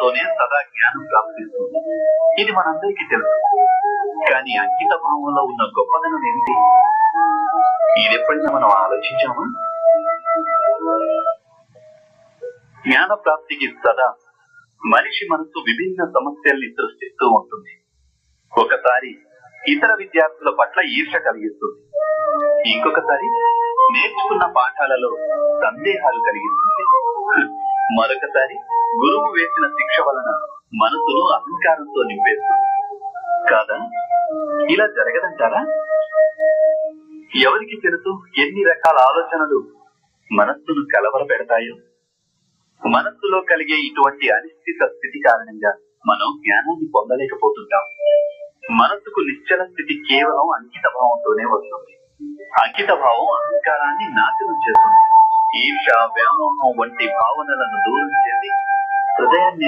భావంతోనే సదా జ్ఞానం ప్రాప్తిస్తుంది. ఇది మనందరికీ తెలుసు. కానీ అంకిత భావంలో ఉన్న గొప్పదనం ఏమిటి? ఇదెప్పుడైనా మనం ఆలోచించామా? జ్ఞాన ప్రాప్తికి సదా మనిషి మనసు విభిన్న సమస్యల్ని సృష్టిస్తూ ఉంటుంది. ఒకసారి ఇతర విద్యార్థుల పట్ల ఈర్ష్య కలిగిస్తుంది. ఇంకొకసారి నేర్చుకున్న పాఠాలలో సందేహాలు కలిగిస్తుంది. మరొకసారి గురువు వేసిన శిక్ష వలన మనసును అహంకారంతో నింపేస్తుంది. కాదా? ఇలా జరగదంటారా? ఎవరికి తెలుసు ఎన్ని రకాల ఆలోచనలు మనస్సును కలవరపెడతాయో? మనస్సులో కలిగే ఇటువంటి అనిశ్చిత స్థితి కారణంగా మనం జ్ఞానాన్ని పొందలేకపోతుంటాం. మనస్సుకు నిశ్చల స్థితి కేవలం అంకిత భావంతోనే వస్తుంది. అంకిత భావం అహంకారాన్ని నాశనం చేస్తుంది. ఈర్ష, వ్యామోహం వంటి భావనలను దూరం చేసి హృదయాన్ని